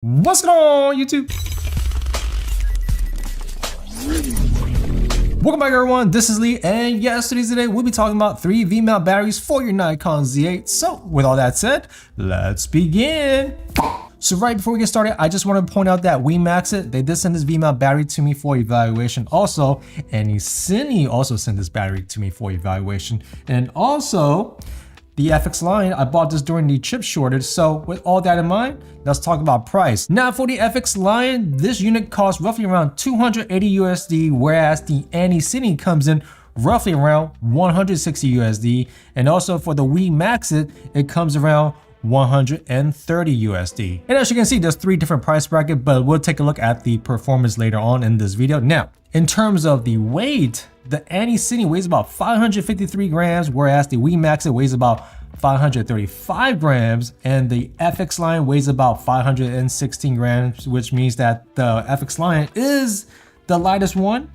What's going on, YouTube? Welcome back, everyone. This is Lee, and yes, today we'll be talking about 3 V-mount batteries for your Nikon Z8. So, with all that said, let's begin. So right before we get started, I just want to point out that WIMAXIT, they did send this V-mount battery to me for evaluation. Also, Cine also sent this battery to me for evaluation. And also, the FX line, I bought this during the chip shortage. So with all that in mind, let's talk about price. Now for the FX line, this unit costs roughly around 280 USD, whereas the Cine comes in roughly around 160 USD. And also for the WIMAXIT, it comes around 130 USD. And as you can see, there's 3 different price brackets, but we'll take a look at the performance later on in this video. Now, in terms of the weight, the Cine weighs about 553 grams, whereas the WIMAXIT weighs about 535 grams, and the FX line weighs about 516 grams, which means that the FX line is the lightest one.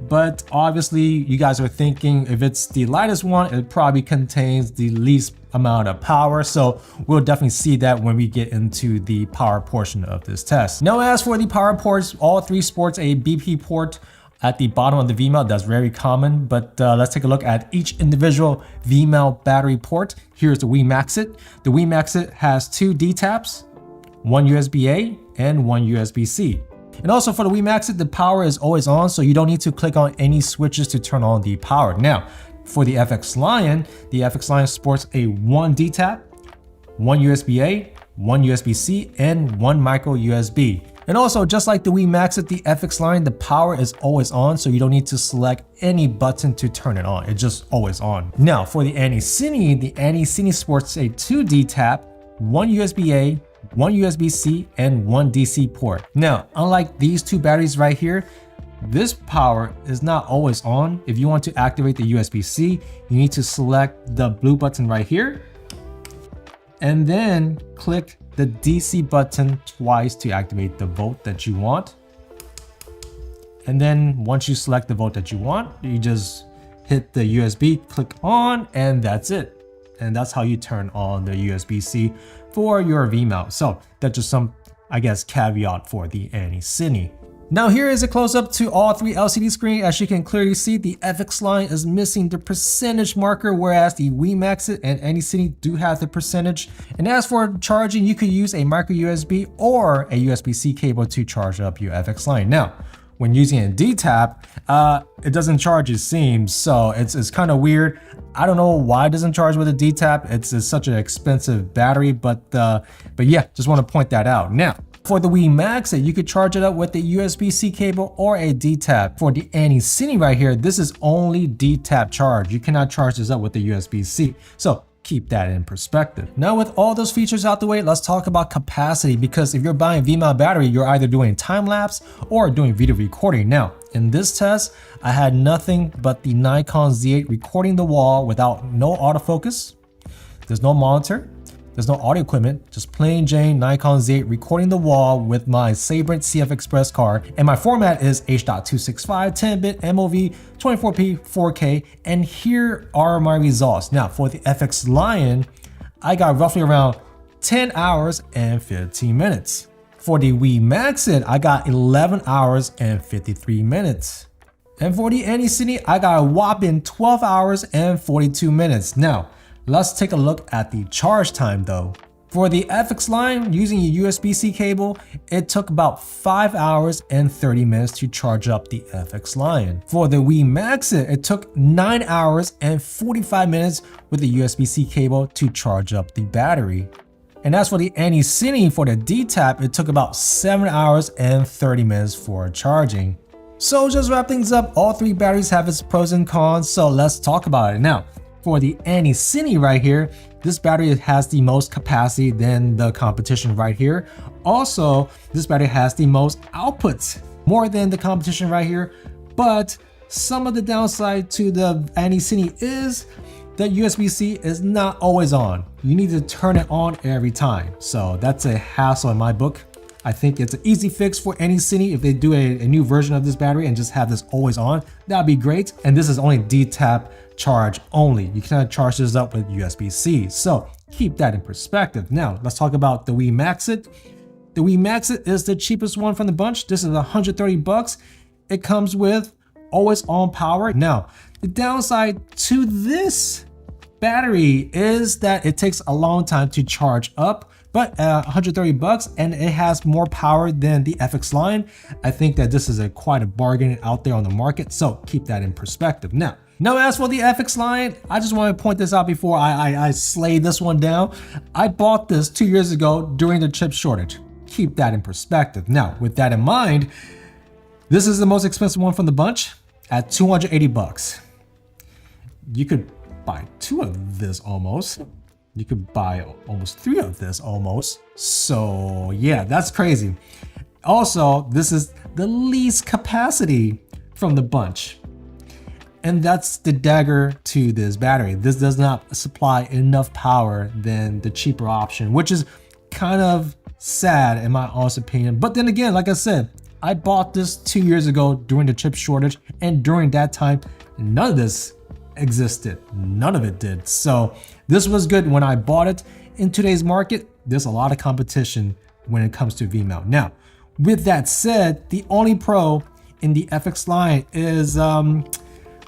But obviously, you guys are thinking if it's the lightest one, it probably contains the least amount of power. So we'll definitely see that when we get into the power portion of this test. Now, as for the power ports, all 3 sports a BP port at the bottom of the V-mount. That's very common, but let's take a look at each individual V-mount battery port. Here's the WIMAXIT. The WIMAXIT has 2 D-taps, 1 USB-A and 1 USB-C. And also for the WIMAXIT, the power is always on, so you don't need to click on any switches to turn on the power. Now, for the FX line sports a 1 D-tap, 1 USB-A, 1 USB-C, and 1 micro USB. And also, just like the WIMAXIT, the FX line, the power is always on, so you don't need to select any button to turn it on. It's just always on. Now, for the Cine sports a 2 D-tap, 1 USB-A, 1 USB-C, and 1 DC port. Now, unlike these 2 batteries right here, this power is not always on. If you want to activate the USB-C, you need to select the blue button right here, and then click the DC button twice to activate the volt that you want. And then once you select the volt that you want, you just hit the USB, click on, and that's it. And that's how you turn on the USB-C for your V-mount. So that's just some, I guess, caveat for the Cine. Now here is a close-up to all 3 LCD screens. As you can clearly see, the FX line is missing the percentage marker, whereas the WIMAXIT and Cine do have the percentage. And as for charging, you could use a micro USB or a USB-C cable to charge up your FX line. Now, when using a D-tap, it doesn't charge, it seems, so it's kind of weird. I don't know why it doesn't charge with a D-tap. It's such an expensive battery, but yeah, just want to point that out. Now, for the WIMAXIT, you could charge it up with a USB-C cable or a D-tap. For the Cine right here, this is only D-tap charge. You cannot charge this up with the USB-C. So keep that in perspective. Now, with all those features out the way, let's talk about capacity, because if you're buying V-mount battery, you're either doing time lapse or doing video recording. Now, in this test, I had nothing but the Nikon Z8 recording the wall without no autofocus. There's no monitor. There's no audio equipment, just plain Jane Nikon Z8 recording the wall with my Sabrent CF Express card. And my format is H.265, 10-bit, MOV, 24p, 4K. And here are my results. Now for the FX Lion, I got roughly around 10 hours and 15 minutes. For the WIMAXIT, I got 11 hours and 53 minutes. And for the Cine, I got a whopping 12 hours and 42 minutes. Now, let's take a look at the charge time though. For the FX line, using a USB-C cable, it took about 5 hours and 30 minutes to charge up the FX line. For the WIMAXIT, it took 9 hours and 45 minutes with the USB-C cable to charge up the battery. And as for the Cine, for the D-tap, it took about 7 hours and 30 minutes for charging. So just wrap things up, all 3 batteries have its pros and cons, so let's talk about it now. For the Cine right here, this battery has the most capacity than the competition right here. Also, this battery has the most outputs, more than the competition right here. But some of the downside to the Cine is that USB-C is not always on. You need to turn it on every time. So that's a hassle in my book. I think it's an easy fix for Cine if they do a new version of this battery and just have this always on. That'd be great. And this is only D-tap charge only. You cannot charge this up with USB-C. So keep that in perspective. Now let's talk about the WIMAXIT. The WIMAXIT is the cheapest one from the bunch. This is 130 bucks. It comes with always on power. Now, the downside to this battery is that it takes a long time to charge up, but 130 bucks and it has more power than the FX line. I think that this is quite a bargain out there on the market, so keep that in perspective. Now as for the FX line, I just want to point this out before I slay this one down. I bought this 2 years ago during the chip shortage. Keep that in perspective. Now, with that in mind, this is the most expensive one from the bunch at 280 bucks. You could buy 2 of this almost. You could buy almost 3 of this almost. So yeah, that's crazy. Also, this is the least capacity from the bunch. And that's the dagger to this battery. This does not supply enough power than the cheaper option, which is kind of sad in my honest opinion. But then again, like I said, I bought this 2 years ago during the chip shortage, and during that time, none of this existed. None of it did. So this was good when I bought it. In today's market, there's a lot of competition when it comes to V-mount. Now, with that said, the only pro in the FX line is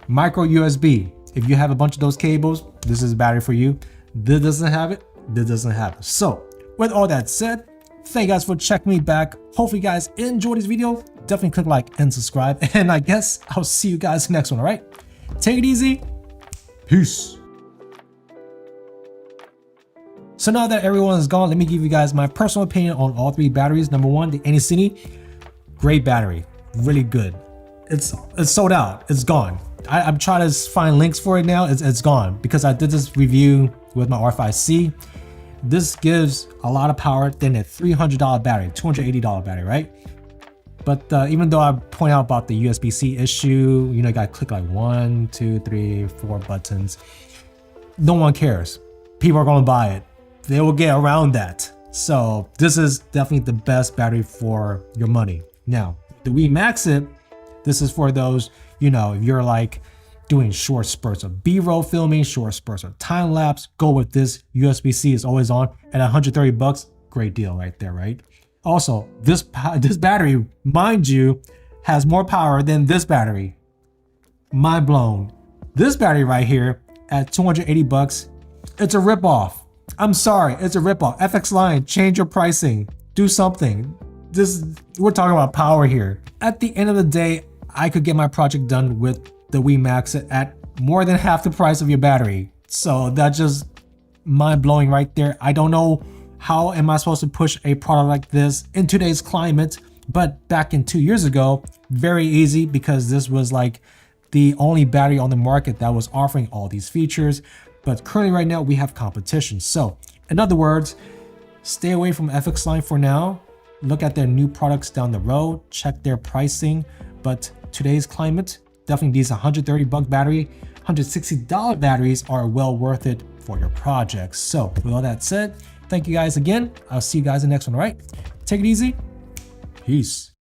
micro USB. If you have a bunch of those cables, this is a battery for you. This doesn't have it. This doesn't have it. So with all that said, thank you guys for checking me back. Hopefully you guys enjoyed this video. Definitely click like and subscribe. And I guess I'll see you guys next one, all right? Take it easy. Peace. So now that everyone is gone, let me give you guys my personal opinion on all 3 batteries. Number 1, the Anycini, great battery, really good. It's sold out, it's gone. I'm trying to find links for it now. It's gone because I did this review with my R5C. This gives a lot of power than a $300 battery, $280 battery, right? But even though I point out about the USB-C issue, you know, you gotta click like 1, 2, 3, 4 buttons. No one cares. People are gonna buy it. They will get around that. So this is definitely the best battery for your money. Now, the WIMAXIT, this is for those, you know, if you're like doing short spurts of B-roll filming, short spurts of time lapse, go with this. USB-C is always on at 130 bucks. Great deal right there, right? Also, this battery, mind you, has more power than this battery. Mind blown. This battery right here at 280 bucks, it's a ripoff. I'm sorry, it's a ripoff. FX line, change your pricing. Do something. We're talking about power here. At the end of the day, I could get my project done with the WIMAXIT at more than half the price of your battery. So that's just mind blowing right there. I don't know how am I supposed to push a product like this in today's climate, but back in 2 years ago, very easy because this was like the only battery on the market that was offering all these features. But currently right now we have competition. So in other words, stay away from FX line for now. Look at their new products down the road, check their pricing. But today's climate, definitely these 130 buck battery, $160 batteries are well worth it for your projects. So with all that said, thank you guys again. I'll see you guys in the next one, all right? Take it easy. Peace.